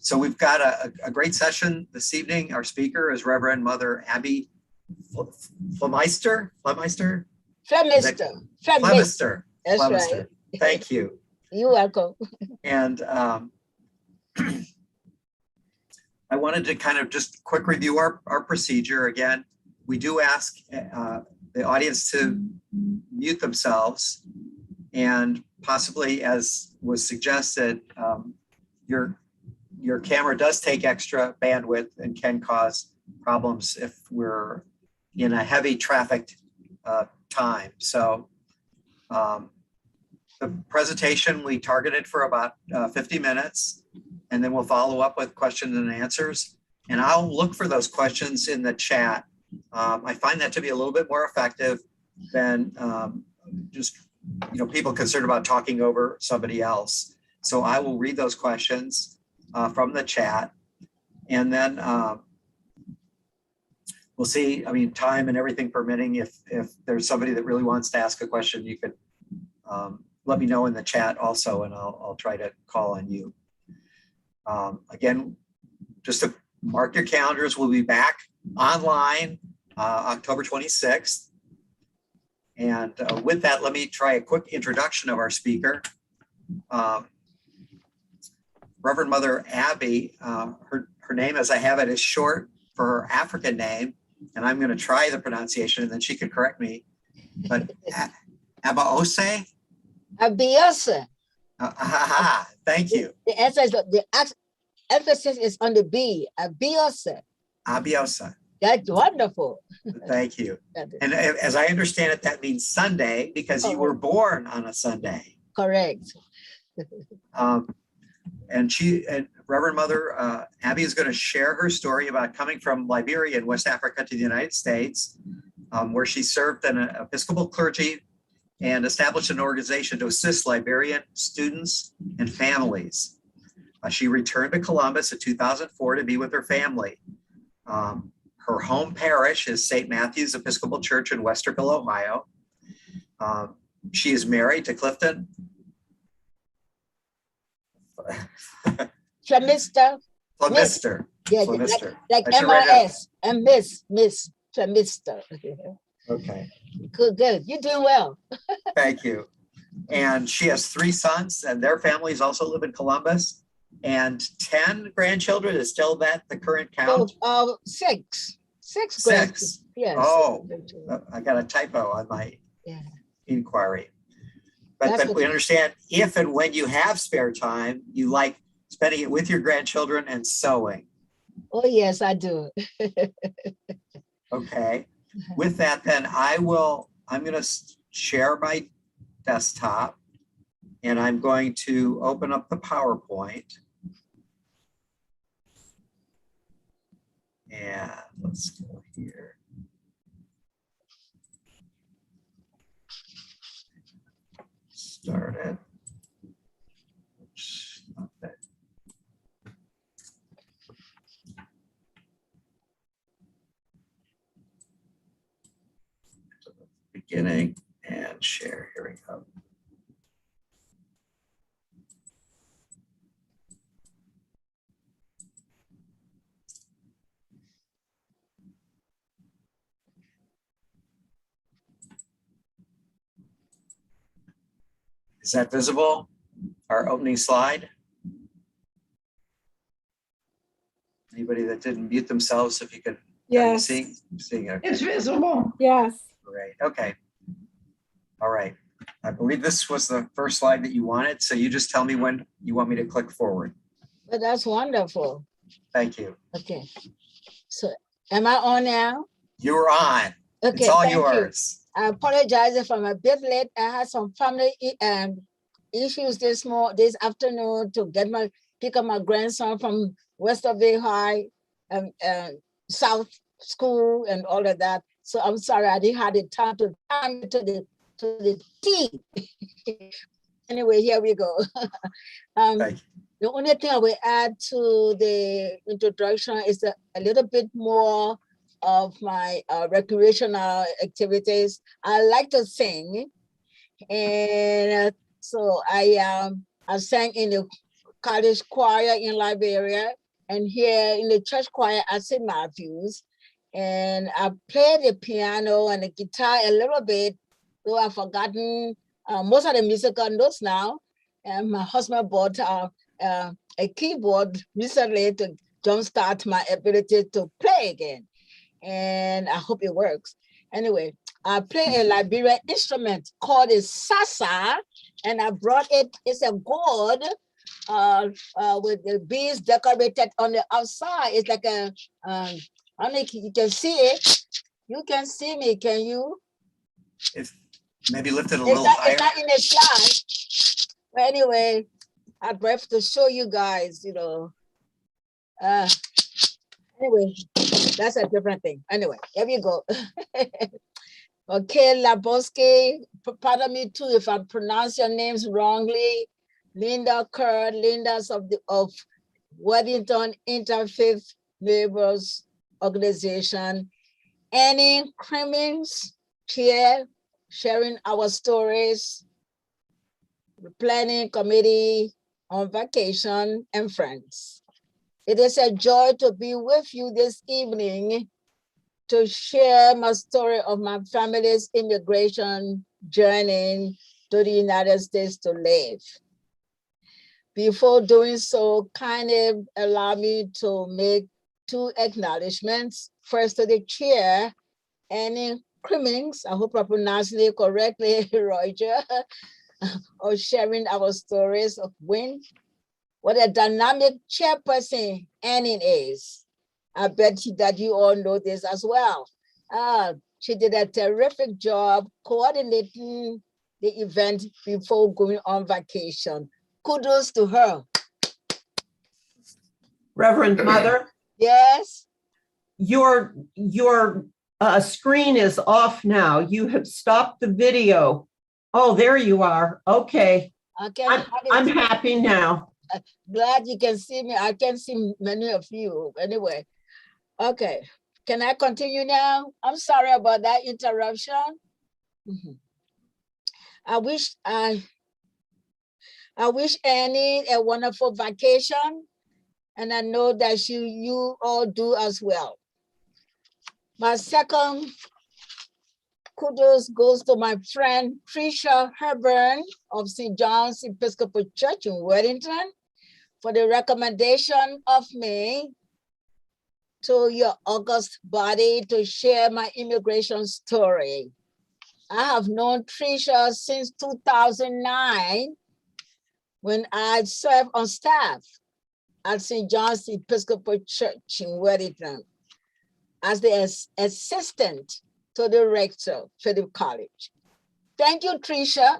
So we've got a great session this evening. Our speaker is Reverend Mother Abby Flemister. Flemister. That's Flemister. right. Thank you. You're welcome. And I wanted to kind of just quick review our procedure. Again, we do ask the audience to mute themselves, and possibly, as was suggested, your camera does take extra bandwidth and can cause problems if we're in a heavy trafficked time. So the presentation we targeted for about 50 minutes, and then we'll follow up with questions and answers. And I'll look for those questions in the chat. I find that to be a little bit more effective than just people concerned about talking over somebody else. So I will read those questions from the chat, and then we'll see. I mean, time and everything permitting, if there's somebody that really wants to ask a question, you could let me know in the chat also, and I'll try to call on you. Again, just to mark your calendars, we'll be back online October 26th. And with that, let me try a quick introduction of our speaker. Reverend Mother Abby, her name as I have it is short for her African name, and I'm going to try the pronunciation and then she could correct me. But Abeoseh? Abeoseh. Thank you. The emphasis is on the B. Abeoseh. Abeoseh. That's wonderful. Thank you. And as I understand it, that means Sunday because you were born on a Sunday. Correct. And Reverend Mother Abby is going to share her story about coming from Liberia in West Africa to the United States, where she served in an Episcopal clergy and established an organization to assist Liberian students and families. She returned to Columbus in 2004 to be with her family. Her home parish is St. Matthew's Episcopal Church in Westerville, Ohio. She is married to Clifton Flemister. Flemister. Yeah, Flemister. like MRS and Miss Flemister. Okay. Good. You're doing well. Thank you. And she has 3 sons, and their families also live in Columbus. And 10 grandchildren. Is still that the current count? Oh, 6. 6 6. Yes. Oh, I got a typo on my inquiry. But we understand if and when you have spare time, you like spending it with your grandchildren and sewing. Oh, yes, I do. Okay. With that, then I'm going to share my desktop, and I'm going to open up the PowerPoint. And let's go here. Start it. Not that. To the beginning and share. Here we go. Is that visible? Our opening slide? Anybody that didn't mute themselves, if you could. Yes. Seeing it. It's visible. Yes. Great. Okay. All right. I believe this was the first slide that you wanted. So you just tell me when you want me to click forward. But that's wonderful. Thank you. Okay. So am I on now? You're on. Okay. It's all thank yours. You. I apologize if I'm a bit late. I had some family issues this afternoon to pick up my grandson from Westerville High South School and all of that. So I'm sorry I didn't have the time to the T. Anyway, here we go. The only thing I will add to the introduction is a little bit more of my recreational activities. I like to sing, and so I sang in the college choir in Liberia, and here in the church choir at St. Matthew's. And I play the piano and the guitar a little bit, though I've forgotten most of the musical notes now. And my husband bought a keyboard recently to jumpstart my ability to play again. And I hope it works. Anyway, I play a Liberian instrument called a sasa, and I brought it. It's a gourd with the beads decorated on the outside. It's like a, I don't know if you can see it. You can see me, can you? If maybe lift it a little higher. It's not in the slide. But anyway, I'd have to show you guys, you know. Anyway, that's a different thing. Anyway, here we go. Okay, Laboske, pardon me too if I pronounce your names wrongly. Linda Kerr, Linda's of Weddington Interfaith Neighbors Organization. Annie Crimmins, Chair, sharing our stories. The planning committee on vacation and friends. It is a joy to be with you this evening to share my story of my family's immigration journey to the United States to live. Before doing so, kindly allow me to make two acknowledgements. First to the chair, Annie Crimmins, I hope I pronounced it correctly, Roger, of sharing our stories of when. What a dynamic chairperson Annie is. I bet that you all know this as well. She did a terrific job coordinating the event before going on vacation. Kudos to her. Reverend Mother, Yes. your screen is off now. You have stopped the video. Oh, there you are. Okay. I'm happy now. Glad you can see me. I can see many of you. Anyway, okay. Can I continue now? I'm sorry about that interruption. I wish Annie a wonderful vacation, and I know that you all do as well. My second kudos goes to my friend Tricia Herburn of St. John's Episcopal Church in Wellington for the recommendation of me to your august body to share my immigration story. I have known Tricia since 2009 when I served on staff at St. John's Episcopal Church in Wellington as the assistant to the rector, Philip College. Thank you, Tricia.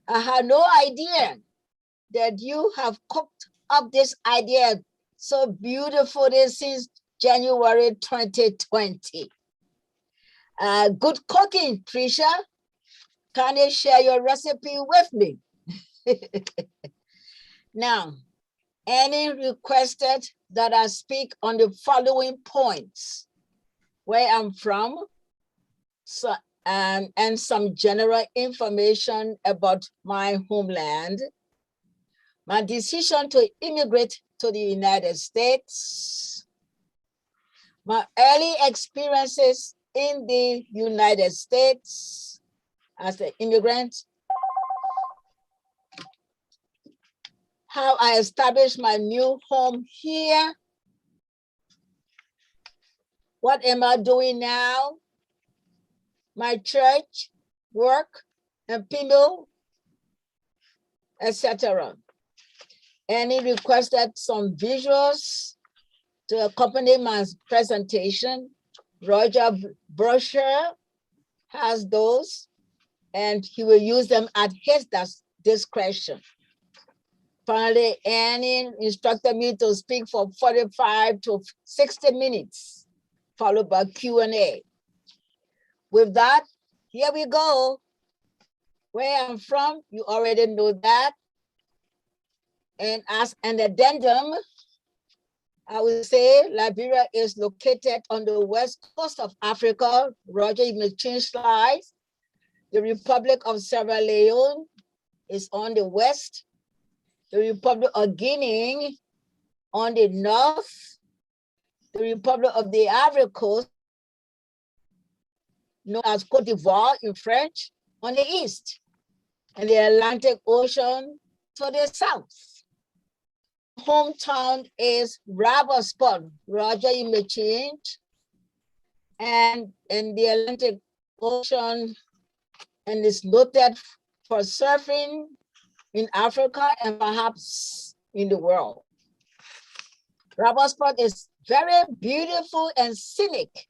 I had no idea that you have cooked up this idea so beautifully since January 2020. Good cooking, Tricia. Can you share your recipe with me? Now, Annie requested that I speak on the following points: where I'm from, and some general information about my homeland, my decision to immigrate to the United States, my early experiences in the United States as an immigrant, how I established my new home here, what am I doing now, my church, work, and people, etc. Annie requested some visuals to accompany my presentation. Roger Brochure has those, and he will use them at his discretion. Finally, Annie instructed me to speak for 45 to 60 minutes, followed by Q&A. With that, here we go. Where I'm from, you already know that. And as an addendum, I will say Liberia is located on the west coast of Africa. Roger, you may change slides. The Republic of Sierra Leone is on the west. the Republic of Guinea on the north, the Republic of the Ivory Coast, known as Côte d'Ivoire in French, on the east, and the Atlantic Ocean to the south. Hometown is Rabosport. Roger, you may change. And in the Atlantic Ocean, and is noted for surfing in Africa and perhaps in the world. Rabosport is very beautiful and scenic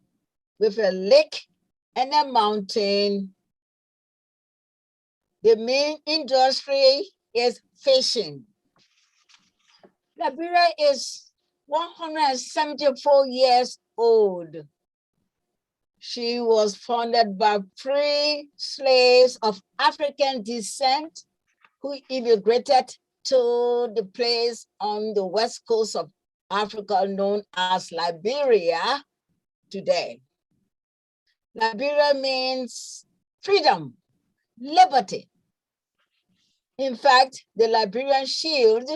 with a lake and a mountain. The main industry is fishing. Liberia is 174 years old. She was founded by free slaves of African descent who immigrated to the place on the west coast of Africa known as Liberia today. Liberia means freedom, liberty. In fact, the Liberian Shield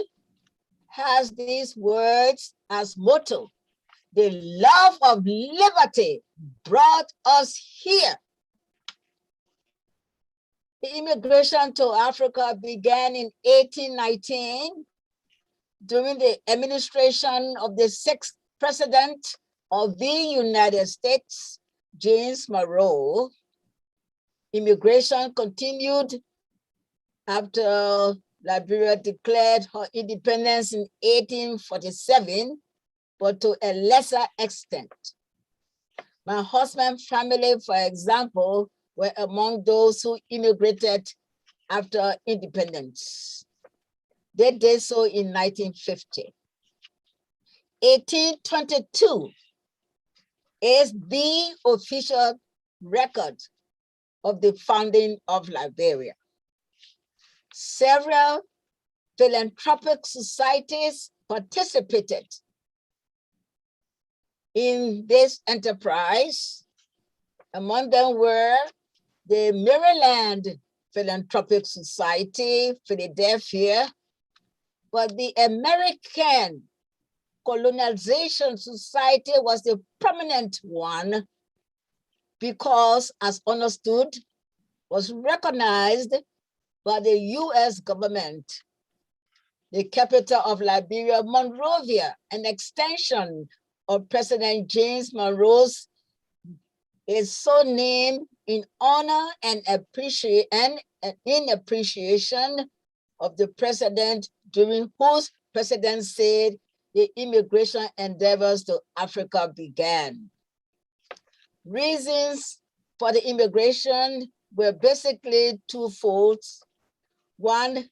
has these words as motto: the love of liberty brought us here. The immigration to Africa began in 1819 during the administration of the sixth president of the United States, James Monroe. Immigration continued after Liberia declared her independence in 1847, but to a lesser extent. My husband's family, for example, were among those who immigrated after independence. They did so in 1950. 1822 is the official record of the founding of Liberia. Several philanthropic societies participated in this enterprise. Among them were the Maryland Philanthropic Society, Philadelphia, but the American Colonization Society was the prominent one because, as understood, was recognized by the US government. The capital of Liberia, Monrovia, an extension of President James Monroe's, is so named in honor and in appreciation of the president during whose presidency the immigration endeavors to Africa began. Reasons for the immigration were basically twofold. One,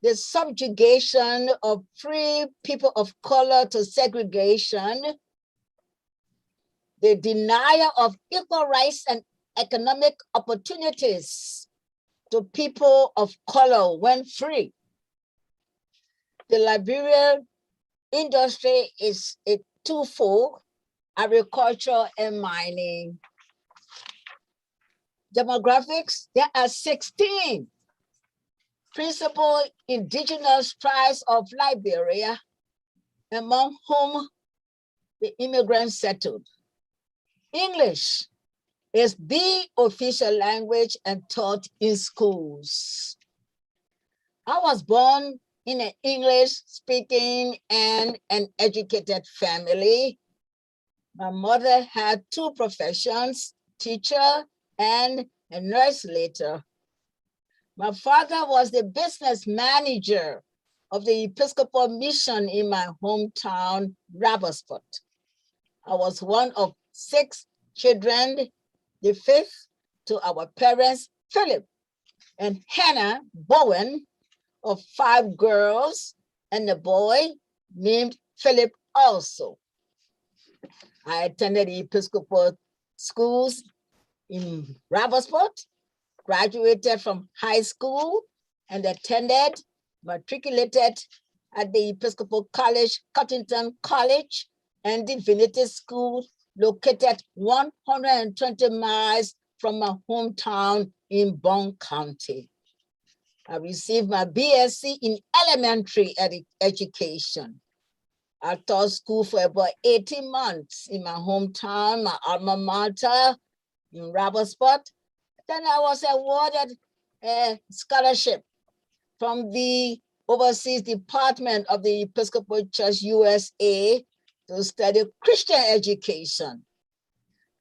the subjugation of free people of color to segregation, the denial of equal rights and economic opportunities to people of color when free. The Liberian industry is a twofold: agriculture and mining. Demographics, there are 16 principal indigenous tribes of Liberia, among whom the immigrants settled. English is the official language and taught in schools. I was born in an English-speaking and an educated family. My mother had two professions, teacher and a nurse later. My father was the business manager of the Episcopal mission in my hometown, Rabosport. I was one of 6 children, the 5th to our parents, Philip and Hannah Bowen, of 5 girls and a boy named Philip also. I attended the Episcopal schools in Rabosport, graduated from high school, and matriculated at the Episcopal College, Cottington College, and Divinity School, located 120 miles from my hometown in Bond County. I received my BSc in elementary education. I taught school for about 18 months in my hometown, my alma mater in Robertsport. Then I was awarded a scholarship from the Overseas Department of the Episcopal Church USA to study Christian education.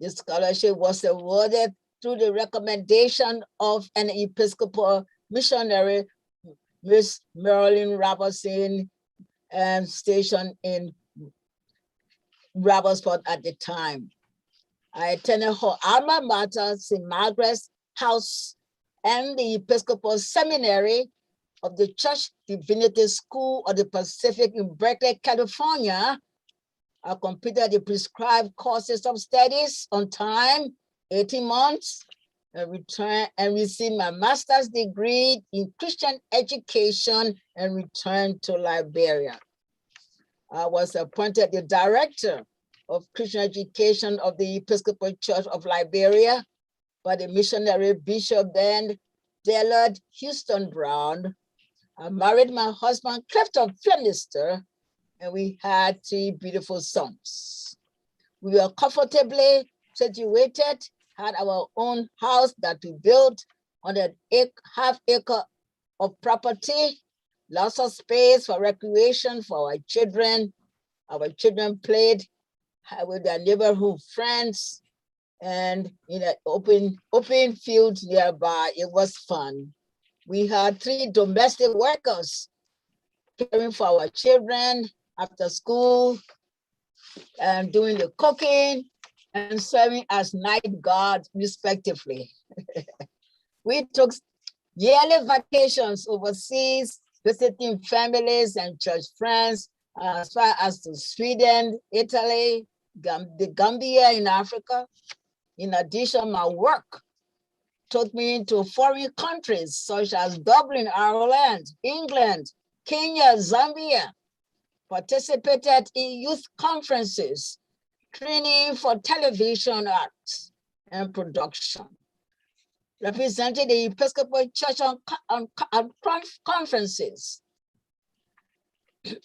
This scholarship was awarded through the recommendation of an Episcopal missionary, Miss Marilyn Robertson, stationed in Robertsport at the time. I attended her alma mater, St. Margaret's House, and the Episcopal Seminary of the Church Divinity School of the Pacific in Berkeley, California. I completed the prescribed courses of studies on time, 18 months, and returned and received my master's degree in Christian education and returned to Liberia. I was appointed the director of Christian education of the Episcopal Church of Liberia by the missionary Bishop then Dillard Houston Brown. I married my husband, Clifton Flemister, and we had 3 beautiful sons. We were comfortably situated, had our own house that we built on a half acre of property, lots of space for recreation for our children. Our children played with their neighborhood friends and in an open field nearby. It was fun. We had 3 domestic workers caring for our children after school and doing the cooking and serving as night guards respectively. We took yearly vacations overseas, visiting families and church friends as far as to Sweden, Italy, the Gambia in Africa. In addition, my work took me into foreign countries such as Dublin, Ireland, England, Kenya, Zambia, participated in youth conferences, training for television arts and production, represented the Episcopal Church on conferences.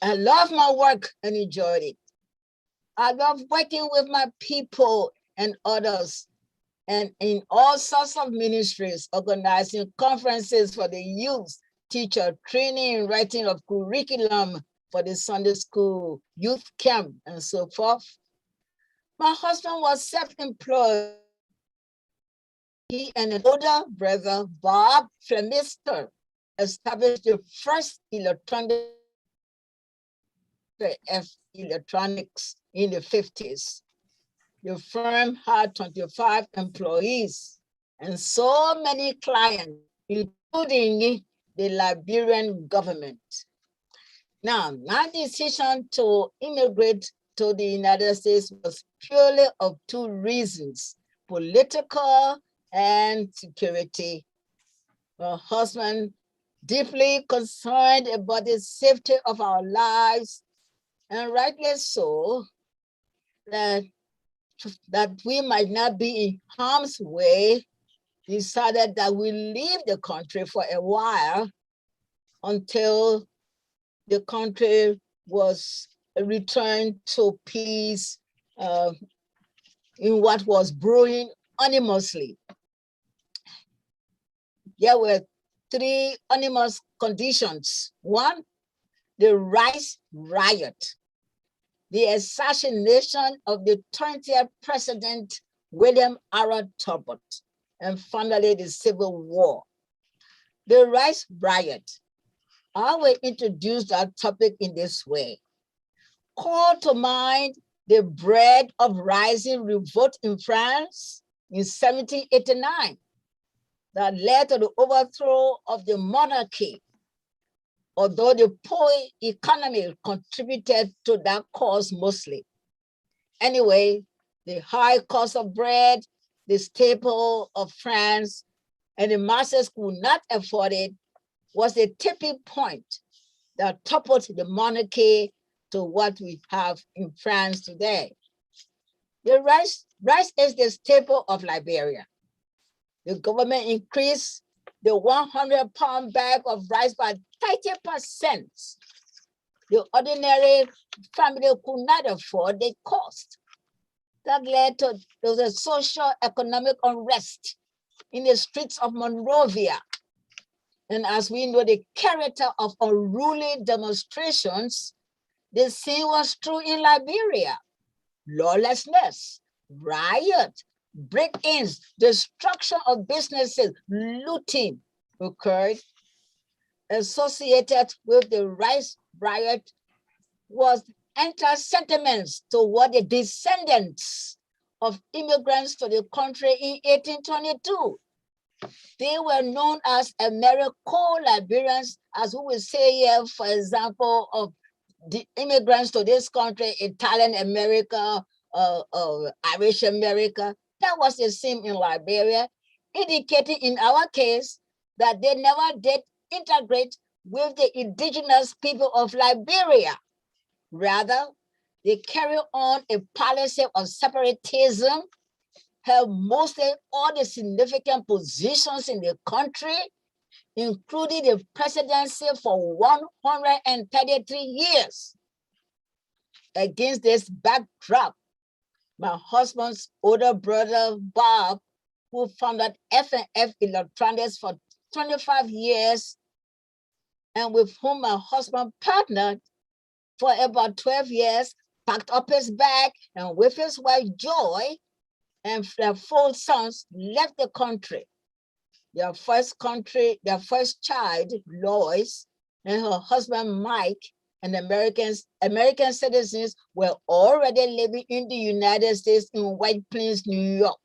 I love my work and enjoyed it. I love working with my people and others and in all sorts of ministries, organizing conferences for the youth, teacher training and writing of curriculum for the Sunday school, youth camp, and so forth. My husband was self-employed. He and an older brother, Bob Flemister, established the first electronics in the 50s. The firm had 25 employees and so many clients, including the Liberian government. Now, my decision to immigrate to the United States was purely of 2 reasons: political and security. My husband, deeply concerned about the safety of our lives, and rightly so, that we might not be in harm's way, decided that we leave the country for a while until the country was returned to peace in what was brewing anonymously. There were 3 anonymous conditions. 1, the rice riot, the assassination of the 20th President William R. Tubman, and finally the Civil War. The rice riot, I will introduce that topic in this way. Call to mind the Bread of Rising revolt in France in 1789 that led to the overthrow of the monarchy, although the poor economy contributed to that cause mostly. Anyway, the high cost of bread, the staple of France, and the masses could not afford it, was a tipping point that toppled the monarchy to what we have in France today. The rice is the staple of Liberia. The government increased the 100-pound bag of rice by 30%. The ordinary family could not afford the cost. That led to there was a social economic unrest in the streets of Monrovia. And as we know, the character of unruly demonstrations, the same was true in Liberia. Lawlessness, riot, break-ins, destruction of businesses, looting occurred. Associated with the rice riot was anti-sentiments toward the descendants of immigrants to the country in 1822. They were known as Americo-Liberians, as we will say here, for example, of the immigrants to this country, Italian America, Irish America. That was the same in Liberia, indicating in our case that they never did integrate with the indigenous people of Liberia. Rather, they carry on a policy of separatism, held mostly all the significant positions in the country, including the presidency for 133 years. Against this backdrop, my husband's older brother, Bob, who founded F&F Electronics for 25 years, and with whom my husband partnered for about 12 years, packed up his bag and with his wife, Joy, and their 4 sons left the country. Their first child, Lois, and her husband, Mike, and American citizens were already living in the United States in White Plains, New York.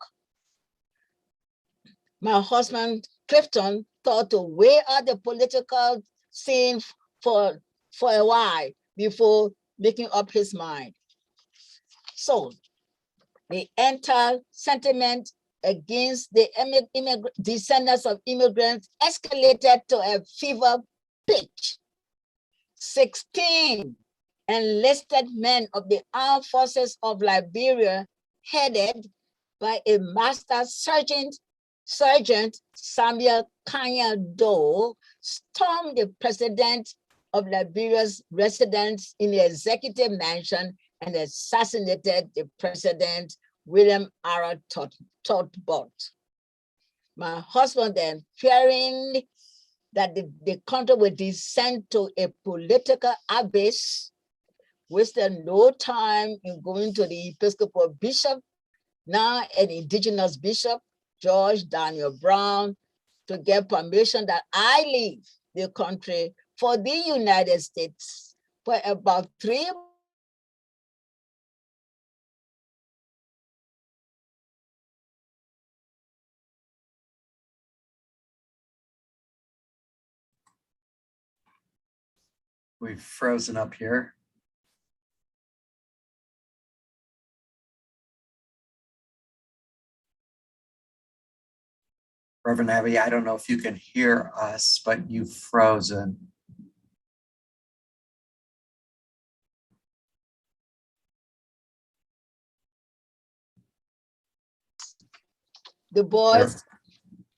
My husband, Clifton, thought to weigh out the political scene for a while before making up his mind. So the anti-sentiment against the descendants of immigrants escalated to a fever pitch. 16 enlisted men of the armed forces of Liberia, headed by a master sergeant Samuel Kanya Doe, stormed the president of Liberia's residence in the executive mansion and assassinated the president, William R. Todbot. My husband then, fearing that the country would descend to a political abyss, wasted no time in going to the Episcopal bishop, now an indigenous bishop, George Daniel Brown, to get permission that I leave the country for the United States for about 3 months. We've frozen up here. Reverend Abby, I don't know if you can hear us, but you've frozen. The boys,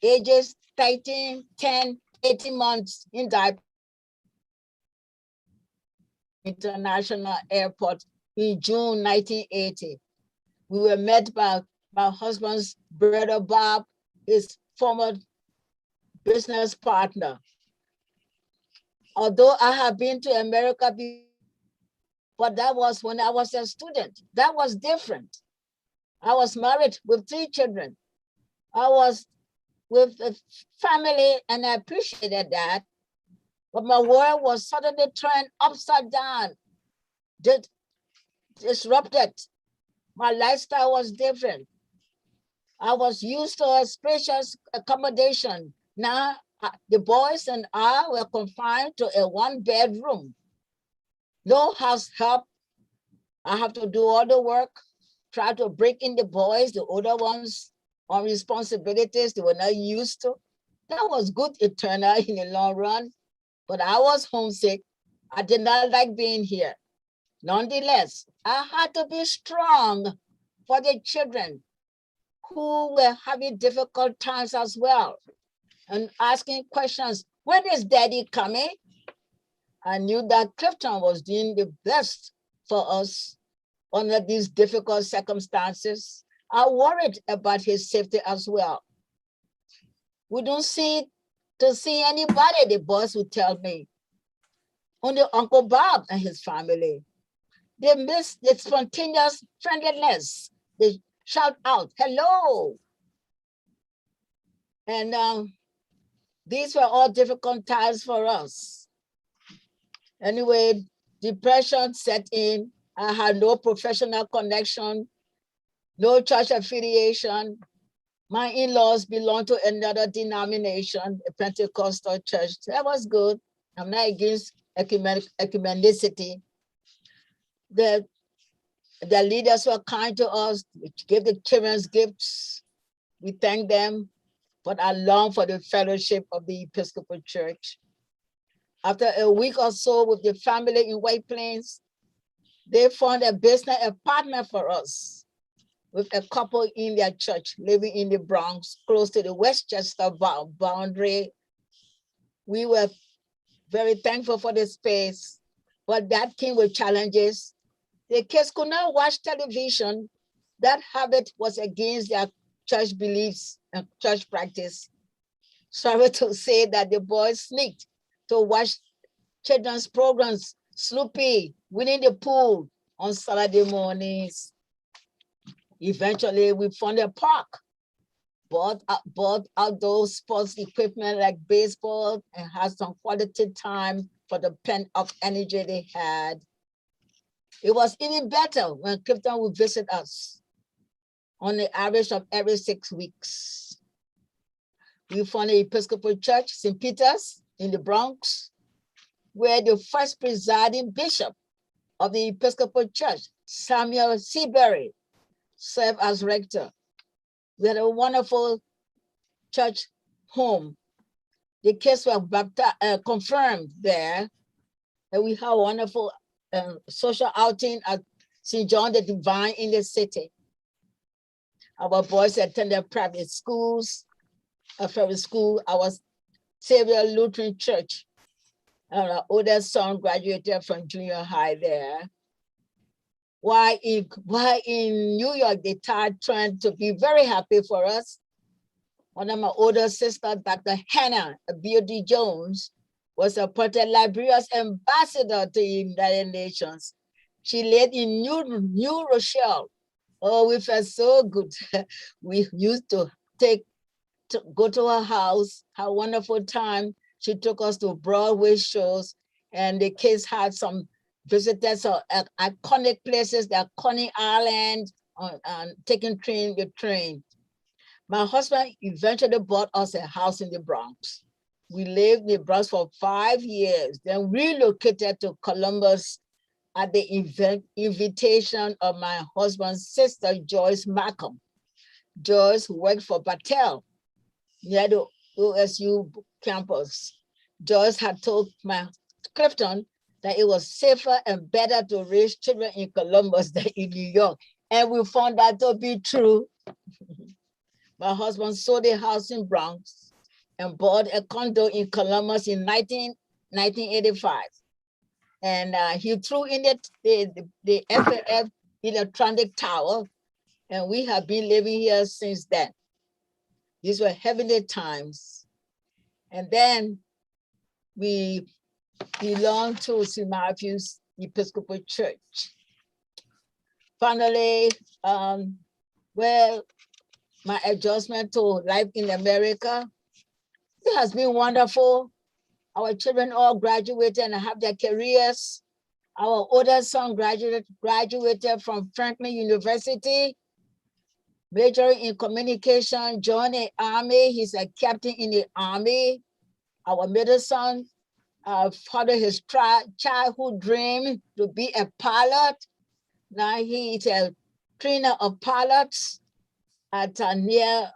ages 13, 10, 18 months in diaper, International Airport in June 1980. We were met by my husband's brother, Bob, his former business partner. Although I have been to America before, but that was when I was a student. That was different. I was married with 3 children. I was with a family and I appreciated that. But my world was suddenly turned upside down, disrupted. My lifestyle was different. I was used to a spacious accommodation. Now the boys and I were confined to a 1-bedroom. No house help. I have to do all the work, try to break in the boys, the older ones, on responsibilities they were not used to. That was good eternal in the long run, but I was homesick. I did not like being here. Nonetheless, I had to be strong for the children who were having difficult times as well. and asking questions. When is Daddy coming? I knew that Clifton was doing the best for us under these difficult circumstances. I worried about his safety as well. We don't see anybody, the boys would tell me. Only Uncle Bob and his family. They miss the spontaneous friendliness. They shout out, hello. And these were all difficult times for us. Anyway, depression set in. I had no professional connection, no church affiliation. My in-laws belonged to another denomination, a Pentecostal church. That was good. I'm not against ecumenicity. The leaders were kind to us. We gave the children's gifts. We thank them, but I long for the fellowship of the Episcopal Church. After a week or so with the family in White Plains, they found a business apartment for us with a couple in their church living in the Bronx, close to the Westchester boundary. We were very thankful for the space, but that came with challenges. The kids could not watch television. That habit was against their church beliefs and church practice. Sorry to say that the boys sneaked to watch children's programs, Snoopy, Winnie the Pooh on Saturday mornings. Eventually, we found a park, bought outdoor sports equipment like baseball, and had some quality time for the pent-up energy they had. It was even better when Clifton would visit us on the average of every 6 weeks. We found the Episcopal Church, St. Peter's in the Bronx, where the first presiding bishop of the Episcopal Church, Samuel Seabury, served as rector. We had a wonderful church home. The kids were confirmed there, and we had a wonderful social outing at St. John the Divine in the city. Our boys attended private schools, a private school, our Savior Lutheran Church. And our oldest son graduated from junior high there. While in New York, they started trying to be very happy for us. One of my older sisters, Dr. Hannah Abeoseh Jones, was appointed Liberia's ambassador to the United Nations. She lived in New Rochelle. Oh, we felt so good. We used to go to her house, have a wonderful time. She took us to Broadway shows, and the kids had some visitors of iconic places, like Coney Island, taking the train. My husband eventually bought us a house in the Bronx. We lived in the Bronx for 5 years, then relocated to Columbus at the invitation of my husband's sister, Joyce Markham. Joyce worked for Battelle near the OSU campus. Joyce had told Clifton that it was safer and better to raise children in Columbus than in New York. And we found that to be true. My husband sold a house in Bronx and bought a condo in Columbus in 1985. And he threw in the FAF electronic tower, and we have been living here since then. These were heavenly times. And then we belonged to St. Matthew's Episcopal Church. Finally, well, my adjustment to life in America, it has been wonderful. Our children all graduated and have their careers. Our oldest son graduated from Franklin University, majoring in communication, joined the Army. He's a captain in the Army. Our middle son followed his childhood dream to be a pilot. Now he is a trainer of pilots at near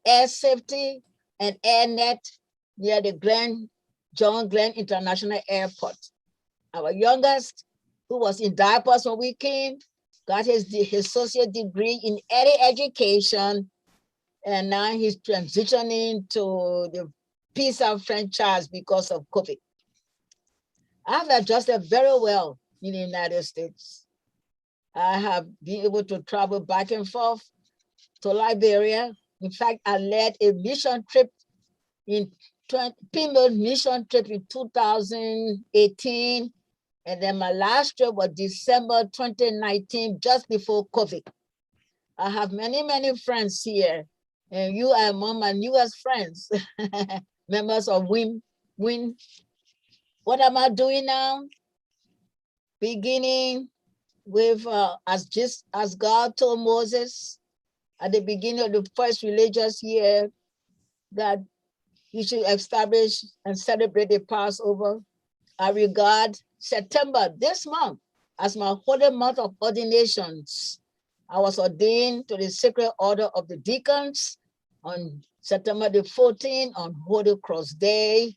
Air Safety and AirNet near the John Glenn International Airport. Our youngest, who was in diapers when we came, got his associate degree in early education And now he's transitioning to the PISA franchise because of COVID. I've adjusted very well in the United States. I have been able to travel back and forth to Liberia. In fact, I led a mission trip female mission trip in 2018. And then my last trip was December 2019, just before COVID. I have many, many friends here. And you are among my newest friends, members of WIN. What am I doing now? Beginning with, as God told Moses at the beginning of the first religious year, that you should establish and celebrate the Passover. I regard September, this month, as my holy month of ordinations. I was ordained to the Sacred Order of the Deacons on September the 14th on Holy Cross Day,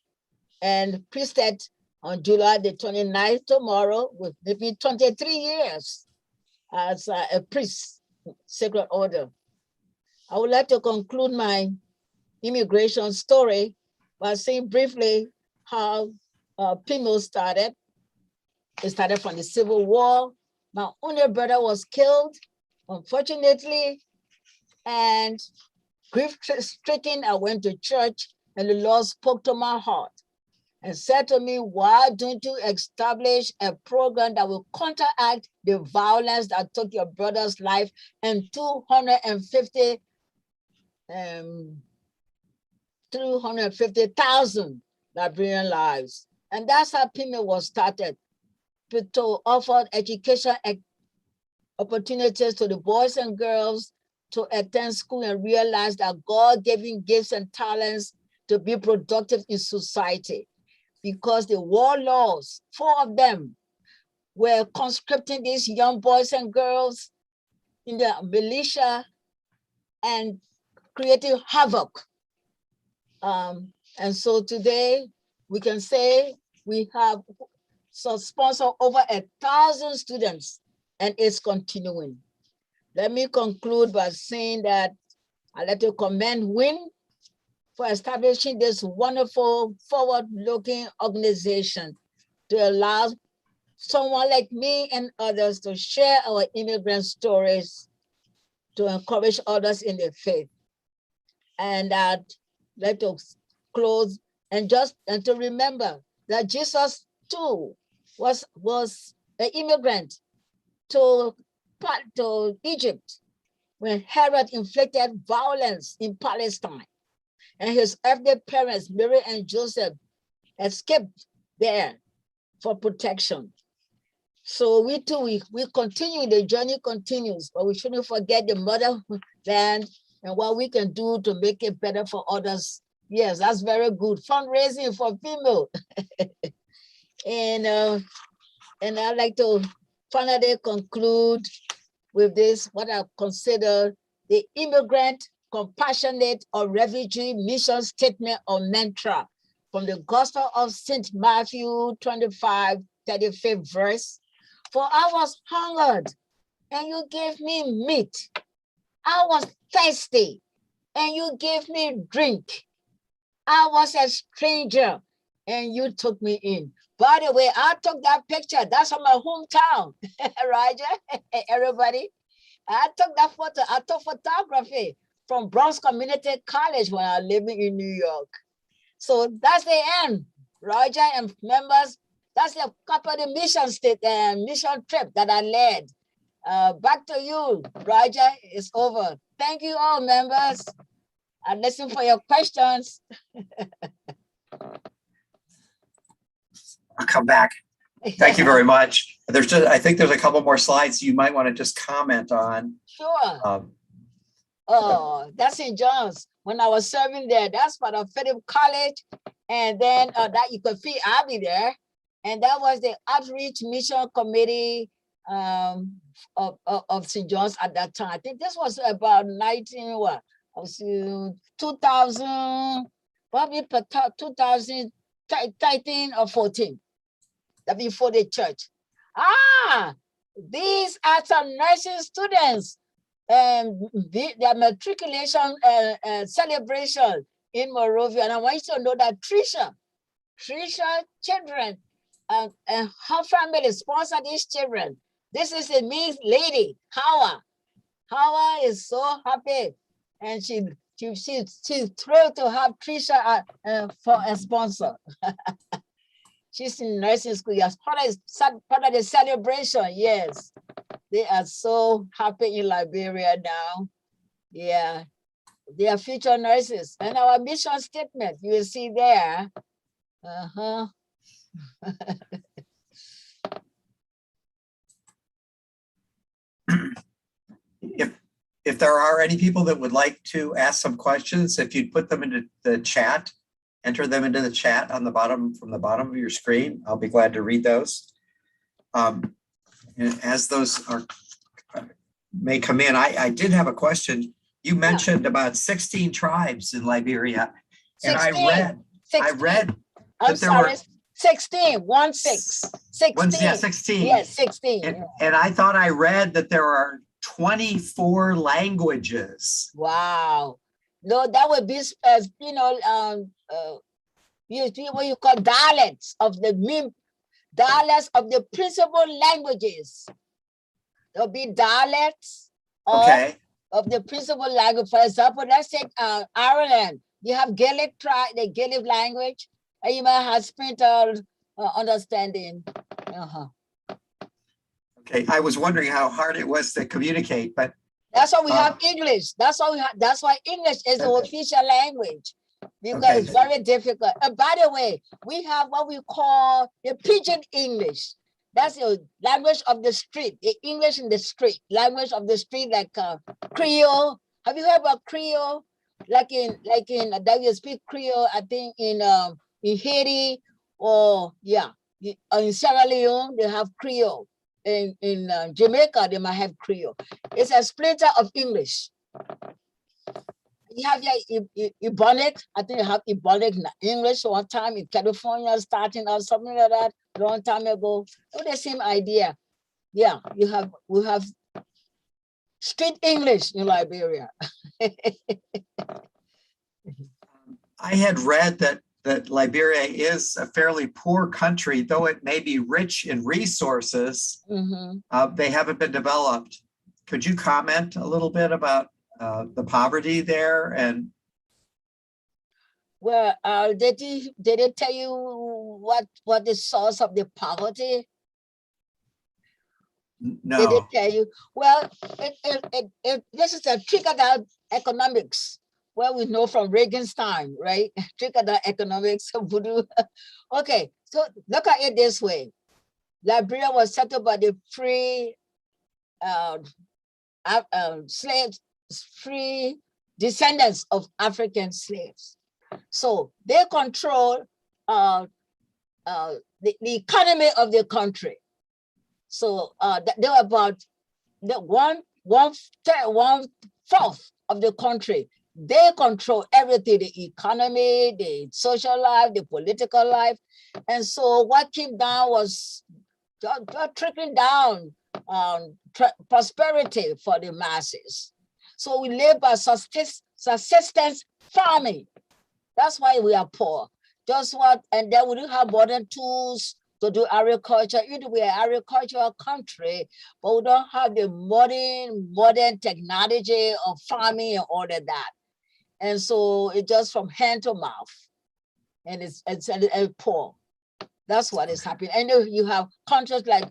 and priesthood on July the 29th tomorrow, with maybe 23 years as a priest, Sacred Order. I would like to conclude my immigration story by saying briefly how PIMO started. It started from the Civil War. My only brother was killed, unfortunately, and grief-stricken, I went to church, and the Lord spoke to my heart and said to me, why don't you establish a program that will counteract the violence that took your brother's life and 250,000 Liberian lives? And that's how PIMO was started, to offer education opportunities to the boys and girls to attend school and realize that God gave them gifts and talents to be productive in society. Because the warlords, 4 of them, were conscripting these young boys and girls in the militia and creating havoc. And so today we can say we have sponsored over 1,000 students, and it's continuing. Let me conclude by saying that I'd like to commend WIN for establishing this wonderful forward-looking organization to allow someone like me and others to share our immigrant stories, to encourage others in their faith. And that let us close and to remember that Jesus too was an immigrant to Egypt when Herod inflicted violence in Palestine, and his earthly parents, Mary and Joseph, escaped there for protection. So we too, we continue, the journey continues, but we shouldn't forget the motherland and what we can do to make it better for others. Yes, that's very good. Fundraising for female. And I'd like to finally conclude with this, what I consider the immigrant, compassionate, or refugee mission statement or mantra from the Gospel of St. Matthew 25, 35th verse. For I was hungered, and you gave me meat. I was thirsty, and you gave me drink. I was a stranger, and you took me in. By the way, I took that picture. That's from my hometown, Roger, everybody. I took that photo. I took photography from Bronx Community College when I was living in New York. So that's the end, Roger and members. That's the couple of the mission trip that I led. Back to you, Roger. It's over. Thank you all, members. And listen for your questions. I'll come back. Thank you very much. I think there's a couple more slides you might want to just comment on. Sure. That's St. John's. When I was serving there, that's part of Philip College. And then that you could see Abby there. And that was the Outreach Mission Committee of St. John's at that time. I think this was about 2000, probably 2013 or 14. That before the church. These are some nursing students the matriculation celebration in Monrovia. And I want you to know that Trisha children, and her family sponsor these children. This is a mean lady, Hawa. Hawa is so happy, and she's thrilled to have Trisha for a sponsor. She's in nursing school. Yes, part of the celebration. Yes, they are so happy in Liberia now. Yeah, they are future nurses. And our mission statement, you will see there. If there are any people that would like to ask some questions, if you'd put them into the chat, enter them into the chat on the bottom, from the bottom of your screen, I'll be glad to read those. And as those may come in, I did have a question. You mentioned about 16 tribes in Liberia, 16, and I read I'm that there sorry, were 16, 16. Yeah, 16. Yes, 16. And I thought I read that there are 24 languages. Wow. No, that would be, what you call dialects of the principal languages. There'll be dialects of the principal language. For example, let's take Ireland. You have Gaelic tribe, the Gaelic language, and you might have splinter understanding. Okay, I was wondering how hard it was to communicate, but that's why we have English. That's why English is the official language, because it's very difficult. And by the way, we have what we call the pidgin English. That's the language of the street, the English in the street, language of the street, like Creole. Have you heard about Creole? Like in that you speak Creole, I think in Haiti, or in Sierra Leone they have Creole. In Jamaica they might have Creole. It's a splinter of English. You have your Ebonic. I think you have Ebonic English one time in California, starting out something like that long time ago. So the same idea. Yeah, we have street English in Liberia. I had read that Liberia is a fairly poor country, though it may be rich in resources. They haven't been developed. Could you comment a little bit about the poverty there? And well, did it tell you what the source of the poverty? No. Did it tell you? Well, this is a trickle-down economics. Well, we know from Reagan's time, right? Trickle-down economics, voodoo. Okay, so look at it this way. Liberia was settled by the free slaves, free descendants of African slaves. So they control the economy of the country. So they were about one fourth of the country. They control everything, the economy, the social life, the political life. And so what came down was just trickling down prosperity for the masses. So we live by subsistence farming. That's why we are poor. And then we don't have modern tools to do agriculture. We are an agricultural country, but we don't have the modern technology of farming and all of that. And so it's just from hand to mouth, and it's poor. That's what is happening. And you have countries like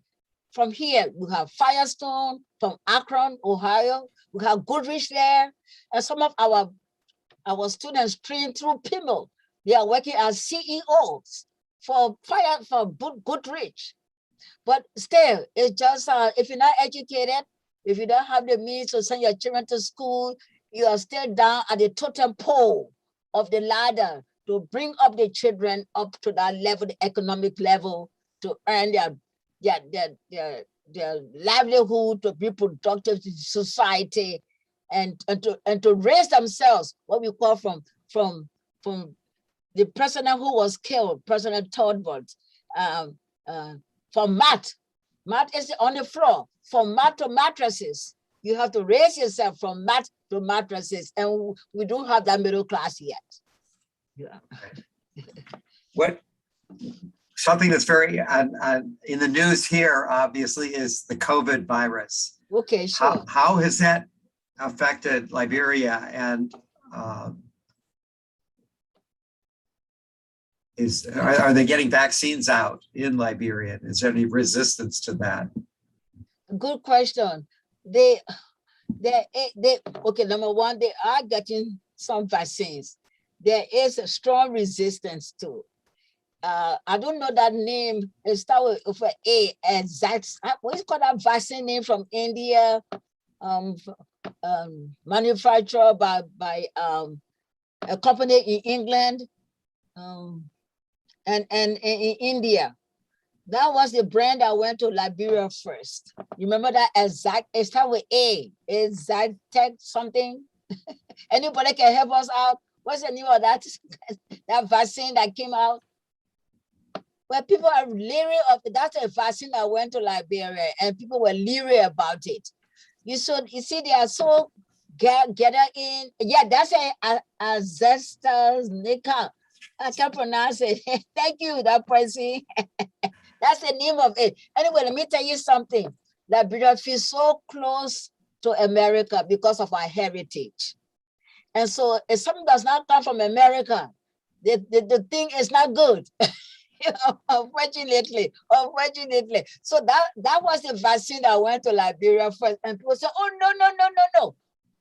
from here, we have Firestone, from Akron, Ohio. We have Goodrich there, and some of our students trained through PIML. They are working as CEOs for Goodrich. But still, it's just if you're not educated, if you don't have the means to send your children to school, you are still down at the totem pole of the ladder to bring up the children up to that level, the economic level, to earn their livelihood, to be productive to society, and to raise themselves, what we call from the president who was killed, President Thornburg, from mat. Mat is on the floor. From mat to mattresses. You have to raise yourself from mat to mattresses, and we don't have that middle class yet. Yeah. What something that's very in the news here, obviously, is the COVID virus. Okay, sure. How has that affected Liberia, and are they getting vaccines out in Liberia? Is there any resistance to that? Good question. They okay, number one, they are getting some vaccines. There is a strong resistance to. I don't know that name. It starts with A. Exact. What's called that vaccine name from India? Manufactured by a company in England, and in India. That was the brand that went to Liberia first. You remember that exact? It starts with A. Exact tech something. Anybody can help us out? What's the name of that vaccine that came out? Well, people are leery of it. That's a vaccine that went to Liberia, and people were leery about it. You see, they are so gathered in. Yeah, that's a AstraZeneca. I can't pronounce it. Thank you, that person. That's the name of it. Anyway, let me tell you something. Liberia feels so close to America because of our heritage. And so if something does not come from America, the thing is not good. Unfortunately. So that was the vaccine that went to Liberia first. And people say, oh, no.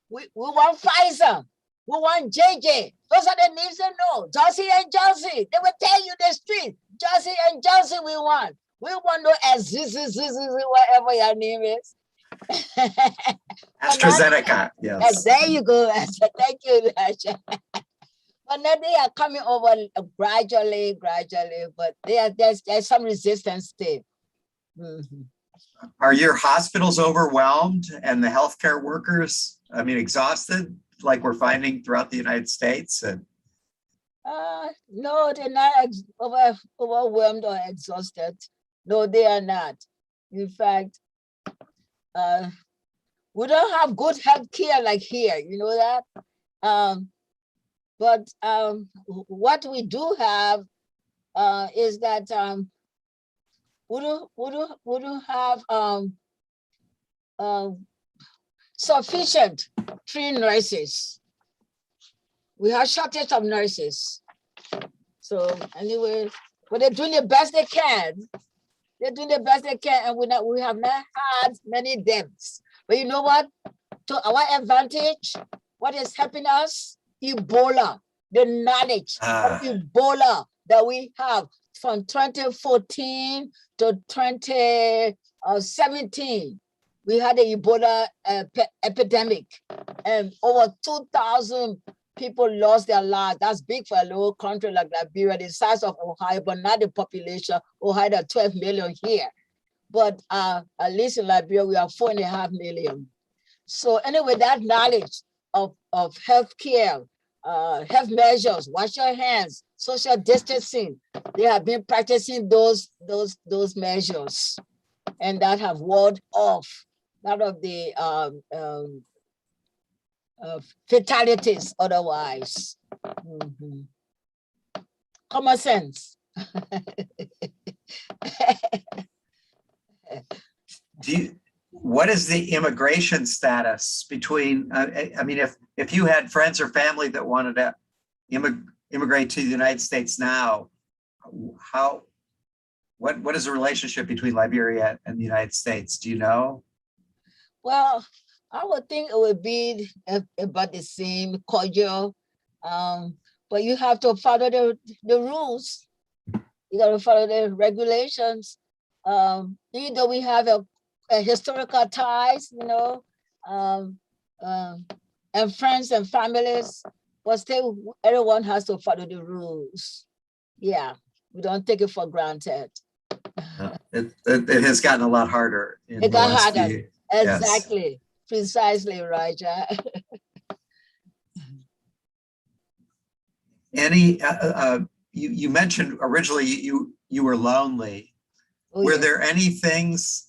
We want Pfizer. We want JJ. Those are the names they know. Johnson and Johnson. They will tell you the street. Johnson and Johnson we want. We want no whatever your name is. AstraZeneca, yes. There you go. Thank you, Rasha. But now they are coming over gradually, but there's some resistance still. Mm-hmm. Are your hospitals overwhelmed and the healthcare workers, exhausted, like we're finding throughout the United States? No, they're not overwhelmed or exhausted. No, they are not. In fact, we don't have good health care like here, you know that? But what we do have is that we don't have sufficient trained nurses. We have shortage of nurses. So anyway, but they're doing the best they can. And we have not had many deaths. But you know what? To our advantage, what is helping us? Ebola, the knowledge of Ebola that we have from 2014 to 2017. We had the Ebola epidemic, and over 2,000 people lost their lives. That's big for a little country like Liberia, the size of Ohio, but not the population. Ohio has 12 million here. But at least in Liberia, we have 4.5 million. So anyway, that knowledge of healthcare, health measures, wash your hands, social distancing, they have been practicing those measures, and that have warded off a lot of the fatalities otherwise. Mm-hmm. Common sense. What is the immigration status between, if you had friends or family that wanted to immigrate to the United States now, what is the relationship between Liberia and the United States? Do you know? Well, I would think it would be about the same, cordial, but you have to follow the rules. You got to follow the regulations. Even though we have a historical ties, and friends and families, but still everyone has to follow the rules. Yeah, we don't take it for granted. It has gotten a lot harder. It got harder. Exactly. Yes. Precisely, Raja. You mentioned originally you were lonely. Oh, were there any things,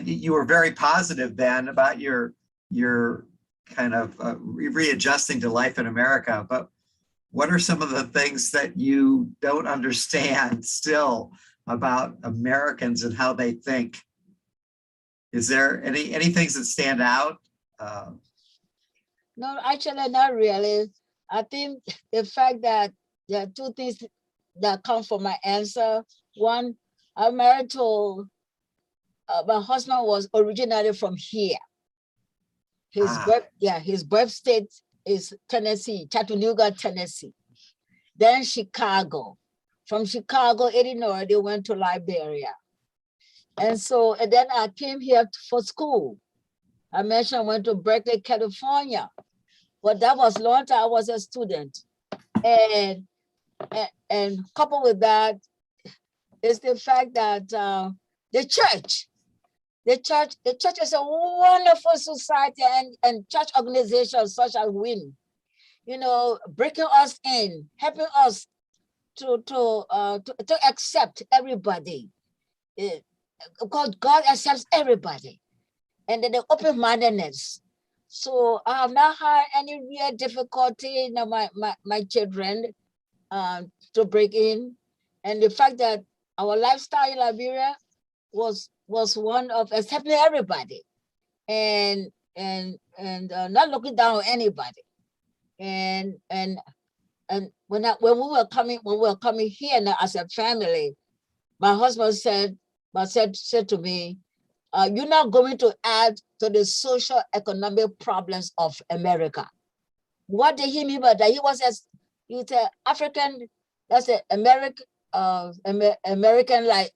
you were very positive then about your you're kind of readjusting to life in America, but what are some of the things that you don't understand still about Americans and how they think? Is there any things that stand out? No, actually not really. I think the fact that there are two things that come from my answer. One, I'm married to, my husband was originally from here. His birth state is Tennessee, Chattanooga, Tennessee. Then Chicago. From Chicago, Illinois, they went to Liberia. And then I came here for school. I mentioned I went to Berkeley, California, but that was long time I was a student. And coupled with that is the fact that the church is a wonderful society, and church organizations such as WIN, breaking us in, helping us to accept everybody. Because God accepts everybody. And then the open-mindedness. So I have not had any real difficulty my children to break in. And the fact that our lifestyle in Liberia was one of accepting everybody and not looking down on anybody. And when we were coming here now as a family, my husband said to me, you're not going to add to the social economic problems of America. What did he mean by that? He was African, that's the American, like,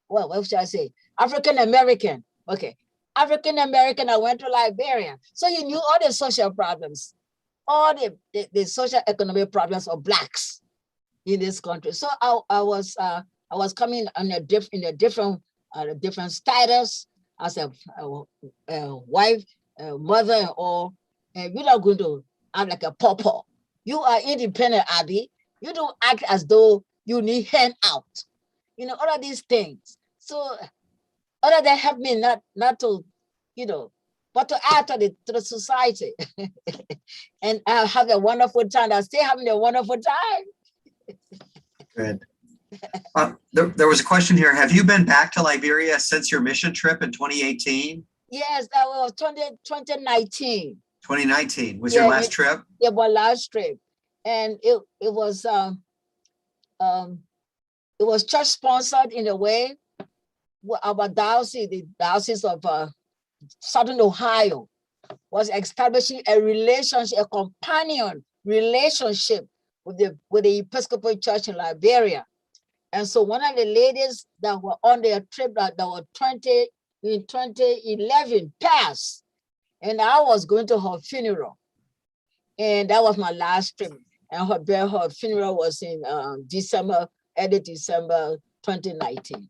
what should I say? African American, okay. African American, I went to Liberia. So he knew all the social problems, all the social economic problems of Blacks in this country. So I was coming in a different status as a wife, mother-in-law, and you're not going to act like a pauper. You are independent, Abby. You don't act as though you need hand out. All of these things. So other than help me not to, but to add to the society. And I have a wonderful time. I'm still having a wonderful time. Good. There was a question here. Have you been back to Liberia since your mission trip in 2018? Yes, that was 2019. 2019 was your last trip? Yeah, my last trip. And it was church sponsored in a way. Our diocese, the diocese of Southern Ohio, was establishing a relationship, a companion relationship with the Episcopal Church in Liberia. And so one of the ladies that were on their trip that were in 2011 passed, and I was going to her funeral. And that was my last trip. And her funeral was in early December 2019.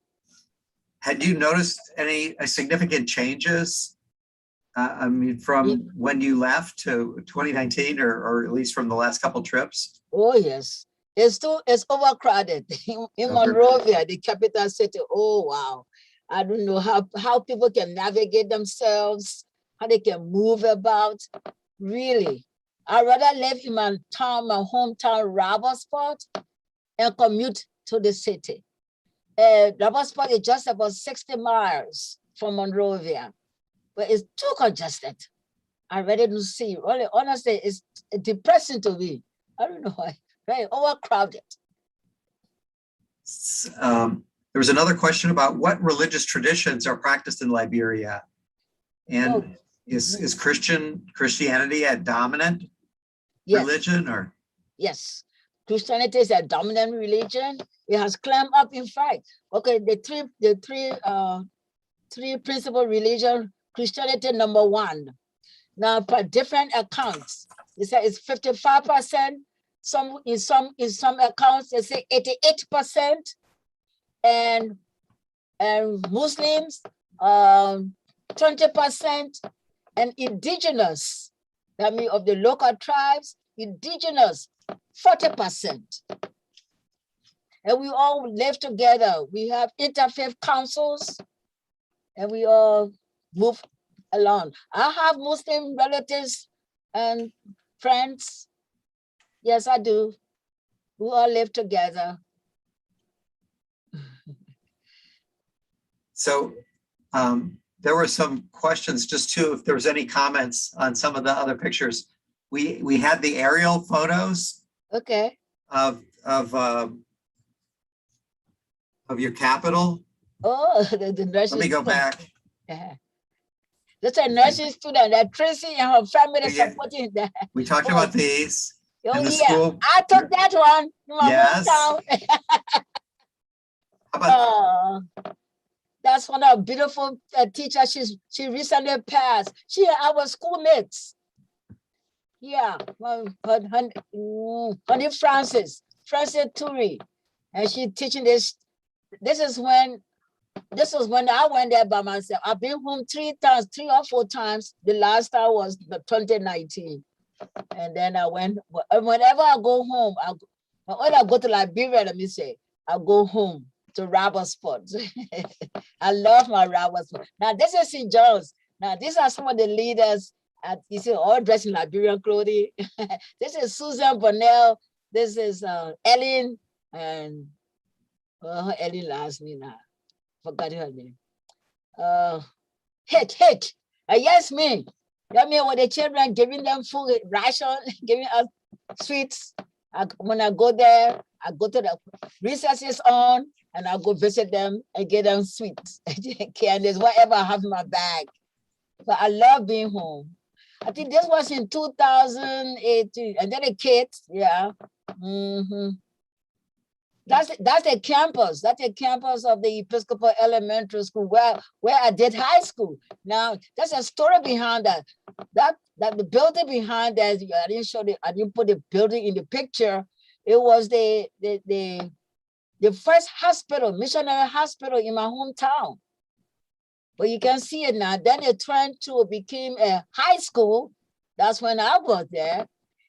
Had you noticed any significant changes? From when you left to 2019, or at least from the last couple trips? Oh yes, it's overcrowded in Monrovia, the capital city. Oh wow, I don't know how people can navigate themselves, how they can move about. Really, I'd rather live in my hometown, Robertsport, and commute to the city. Robertsport is just about 60 miles from Monrovia, but it's too congested. I really don't see. Really, honestly, it's depressing to me. I don't know why. Very overcrowded. There was another question about what religious traditions are practiced in Liberia, and is Christianity a dominant religion, or? Yes, Christianity is a dominant religion. It has climbed up. In fact, okay, the three principal religions. Christianity number one. Now, per different accounts, they say it's 55%. In some accounts, they say 88%, and Muslims 20%, and indigenous, that means of the local tribes, indigenous 40%. And we all live together. We have interfaith councils, and we all move alone. I have Muslim relatives and friends. Yes, I do. We all live together. So there were some questions just too, if there was any comments on some of the other pictures. We had the aerial photos Okay. of your capital. Oh, the nursing. Let me go back. Yeah. That's a nursing student that Tracy and her family Yeah. supporting that. We talked about these. Oh, and the yeah. school. I took that one in my Yes. hometown. How about Oh, that's one of the beautiful teachers. She recently passed. She and our schoolmates. Yeah, honey Francis Turi, and she teaching this. This is when I went there by myself. I've been home 3 or 4 times. The last time was the 2019, and then I went. Whenever I go home, when I go to Liberia, let me say, I go home to Robert Sports. I love my Robert Sports. Now this is St. John's. Now these are some of the leaders. You see, all dressed in Liberian clothing. This is Susan Bonnell. This is Ellen, and Ellen last name now. Forgot her name. Hit. Yes, me. That mean when the children giving them food, ration, giving us sweets. When I go there, I go to the recesses on, and I go visit them and get them sweets, candies, whatever I have in my bag. But I love being home. I think this was in 2018, and then the kids, yeah. That's the campus. That's the campus of the Episcopal Elementary School where I did high school. Now, there's a story behind that. That the building behind that, I didn't put the building in the picture. It was the first hospital, missionary hospital in my hometown. But you can see it now. Then it turned to became a high school. That's when I was there.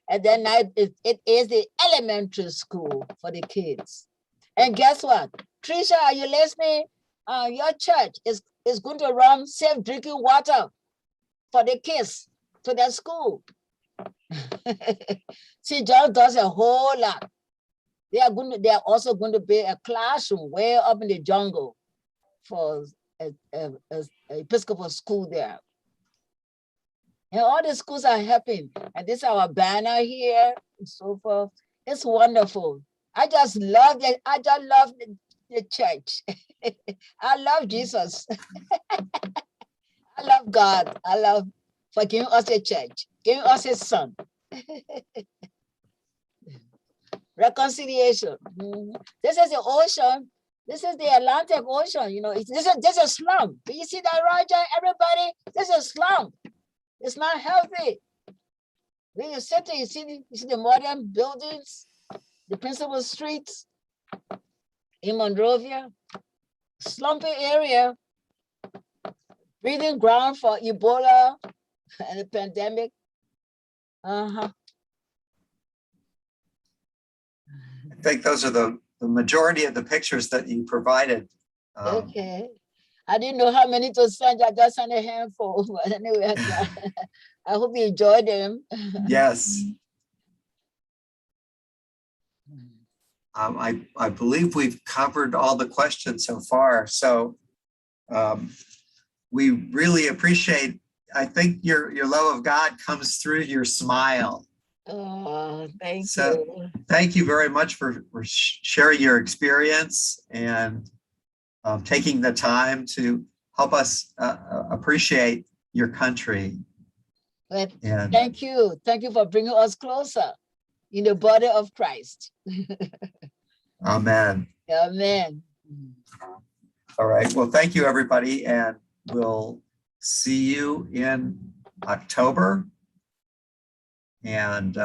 And then it is the elementary school for the kids. And guess what? Trisha, are you listening? Your church is going to run safe drinking water for the kids to their school. See, John does a whole lot. They are also going to be a classroom way up in the jungle for an Episcopal school there. And all the schools are helping. And this is our banner here and so forth. It's wonderful. I just love it. I just love the church. I love Jesus. I love God. I love for giving us a church, giving us his son. Reconciliation. This is the ocean. This is the Atlantic Ocean. You know, this is a slum. Do you see that, Roger? Everybody, this is a slum. It's not healthy. When you sit there, you see the modern buildings, the principal streets in Monrovia, slumpy area, breeding ground for Ebola and the pandemic. I think those are the majority of the pictures that you provided. Okay. I didn't know how many to send. I just sent a handful. But anyway, I hope you enjoyed them. Yes. I believe we've covered all the questions so far. So we really appreciate, I think your love of God comes through your smile. Oh, thank you. Thank you very much for sharing your experience and taking the time to help us appreciate your country. But thank you. Thank you for bringing us closer in the body of Christ. Amen. Amen. All right. Well, thank you, everybody. And we'll see you in October. And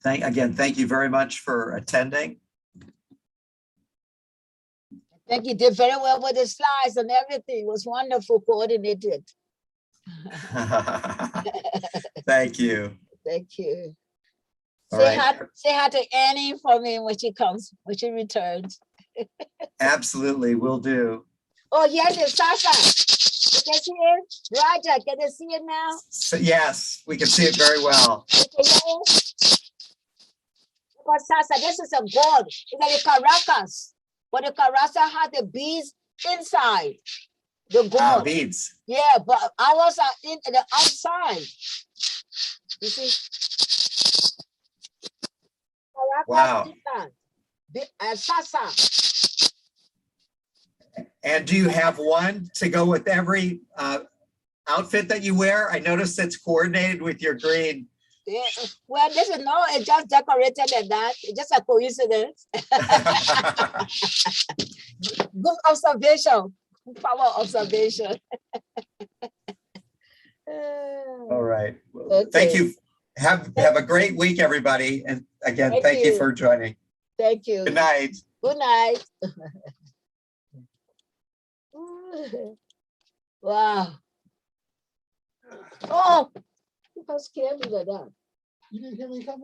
thank you very much for attending. Thank you. Did very well with the slides and everything. It was wonderful, coordinated. Thank you. Thank you. Say hi to Annie for me when she returns. Absolutely, will do. Oh, yes, it's Sasha. You can see it? Roger, can you see it now? So, yes, we can see it very well. You can hear it? Because Sasa, this is a gold. It's like the Caracas. But the Caracas had the beads inside the gold. Beads. Yeah, but ours are in the outside. You see? Caracas Wow. Sasa. And do you have one to go with every outfit that you wear? I noticed it's coordinated with your green. Yeah. Well, this is no, it's just decorated like that. It's just a coincidence. Good observation. Power observation. All right. Well, Okay. thank you. Have a great week, everybody. And again, thank you for joining. Thank you. Good night. Good night. Wow. Oh, you scared me like that. You didn't hear me coming?